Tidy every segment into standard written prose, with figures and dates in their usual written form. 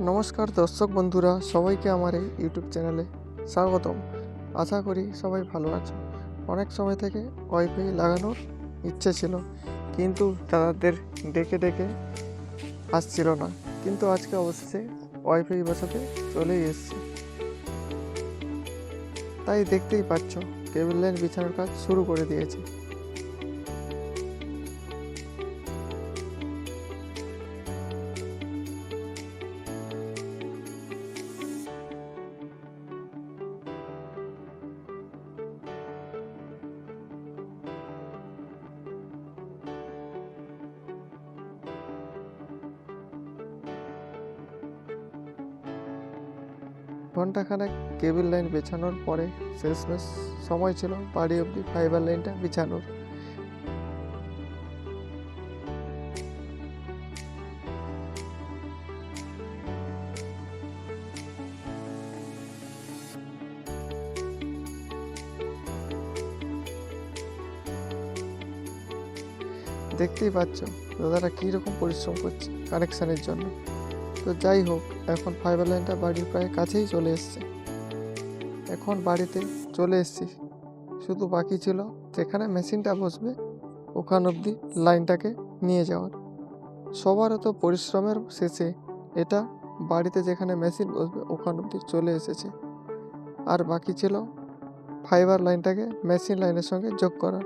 নমস্কার দর্শক বন্ধুরা, সবাইকে আমার এই ইউটিউব চ্যানেলে স্বাগতম। আশা করি সবাই ভালো আছো। অনেক সময় থেকে ওয়াইফাই লাগানোর ইচ্ছে ছিল, কিন্তু দাদাদের ডেকে ডেকে আসছিল না। কিন্তু আজকে অবশ্যই ওয়াইফাই বসাতে চলেই এসছে। তাই দেখতেই পাচ্ছ কেবল লাইন বিছানোর কাজ শুরু করে দিয়েছে। ঘন্টাখানেক কেবল লাইন বিছানোর পরে শেষমেশ সময় ছিল বাড়ি অবধি ফাইবার লাইনটা বিছানোর। দেখতেই পাচ্ছ দাদারা কীরকম পরিশ্রম করছে কানেকশানের জন্য। তো যাই হোক, এখন ফাইবার লাইনটা বাড়ির প্রায় কাছেই চলে এসছে। এখন বাড়িতে চলে এসছি, শুধু বাকি ছিল যেখানে মেশিনটা বসবে ওখান অবধি লাইনটাকে নিয়ে যাওয়ার। সবার তো পরিশ্রমের শেষে এটা বাড়িতে যেখানে মেশিন বসবে ওখান অবধি চলে এসেছে। আর বাকি ছিল ফাইবার লাইনটাকে মেশিন লাইনের সঙ্গে যোগ করা।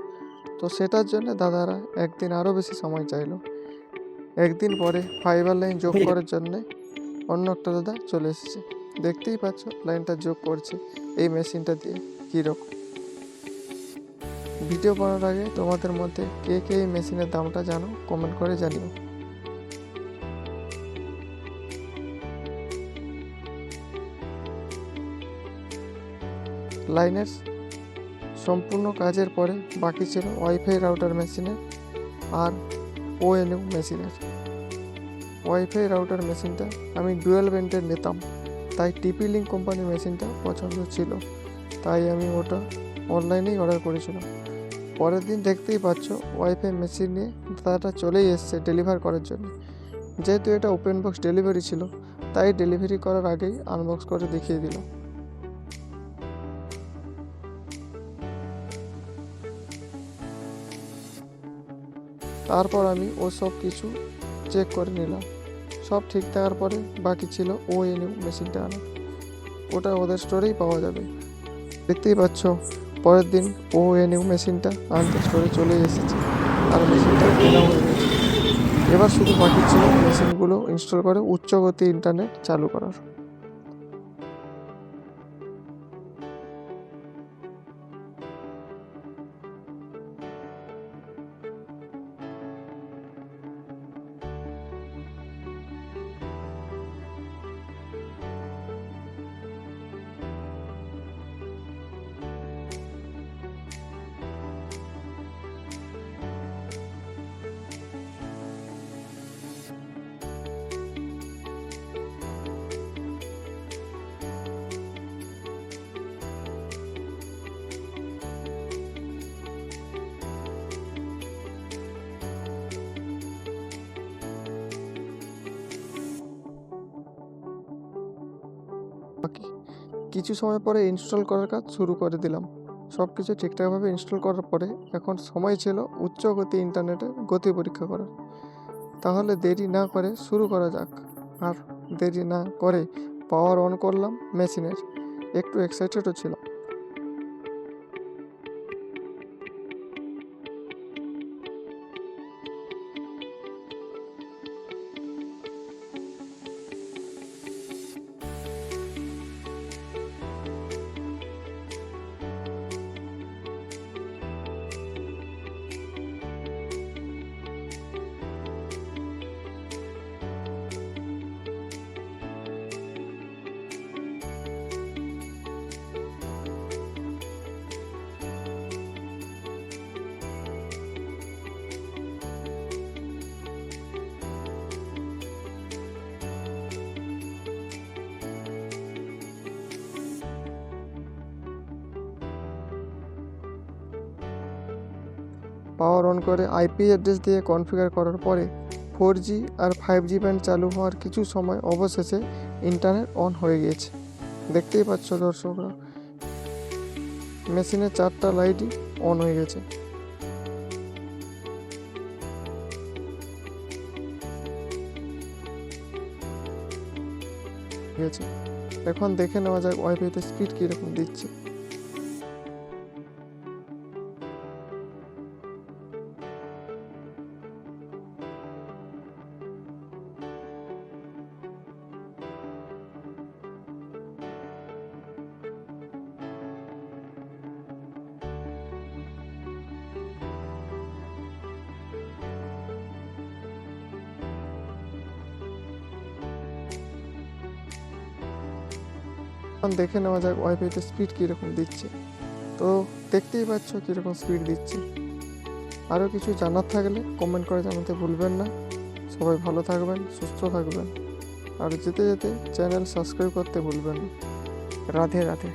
তো সেটার জন্য দাদারা একদিন আরও বেশি সময় চাইলো। একদিন পরে ফাইবার লাইন যোগ করার জন্যে অন্য একটা দাদা চলে এসেছে। দেখতেই পাচ্ছ লাইনটা যোগ করছে এই মেশিনটা দিয়ে কীরকম। ভিডিও বানানোর আগে তোমাদের মধ্যে কে কে এই মেশিনের দামটা জানো কমেন্ট করে জানিও। লাইনের সম্পূর্ণ কাজের পরে বাকি ছিল ওয়াইফাই রাউটার মেশিনের আর ওএনইউ মেশিনের। ওয়াইফাই রাউটার মেশিনটা আমি ডুয়েল ব্যান্ডের নিতাম, তাই টিপি লিঙ্ক কোম্পানির মেশিনটা পছন্দ ছিল, তাই আমি ওটা অনলাইনেই অর্ডার করেছিলাম। পরের দিন দেখতেই পাচ্ছ ওয়াইফাই মেশিন নিয়ে দাদাটা চলেই এসছে ডেলিভার করার জন্য। যেহেতু এটা ওপেন বক্স ডেলিভারি ছিল, তাই ডেলিভারি করার আগেই আনবক্স করে দেখিয়ে দিল। তারপর আমি ও সব কিছু চেক করে নিলাম। সব ঠিক থাকার পরে বাকি ছিল ওএনইউ মেশিনটা আনা। ওটা ওদের স্টোরেই পাওয়া যাবে। দেখতেই পাচ্ছ পরের দিন ওএনইউ মেশিনটা আনতে স্টোরে চলে এসেছে আর মেশিনটা কেনা হয়ে গেছে। এবার শুধু বাকি ছিল মেশিনগুলো ইনস্টল করে উচ্চ গতি ইন্টারনেট চালু করার। কিছু সময় পরে ইনস্টল করার কাজ শুরু করে দিলাম। সব কিছু ঠিকঠাকভাবে ইনস্টল করার পরে এখন সময় ছিল উচ্চ গতি ইন্টারনেটের গতি পরীক্ষা করার। তাহলে দেরি না করে শুরু করা যাক। আর দেরি না করে পাওয়ার অন করলাম মেশিনের। একটু এক্সাইটেডও ছিলাম। পাওয়ার অন করে আইপি অ্যাড্রেস দিয়ে কনফিগার করার পরে 4G আর 5G ব্যান্ড চালু হওয়ার কিছু সময় অবশেষে ইন্টারনেট অন হয়ে গিয়েছে। দেখতেই পাচ্ছ দর্শকরা, মেশিনের 4টা লাইটই অন হয়ে গেছে। এখন দেখে নেওয়া যাক ওয়াইফাইতে স্পিড কীরকম দিচ্ছে। এখন দেখে নেওয়া যাক ওয়াইফাইতে স্পিড কীরকম দিচ্ছে। তো দেখতেই পাচ্ছ কীরকম স্পিড দিচ্ছে। আরও কিছু জানার থাকলে কমেন্ট করে জানাতে ভুলবেন না। সবাই ভালো থাকবেন, সুস্থ থাকবেন, আর যেতে যেতে চ্যানেল সাবস্ক্রাইব করতে ভুলবেন না। রাধে রাধে।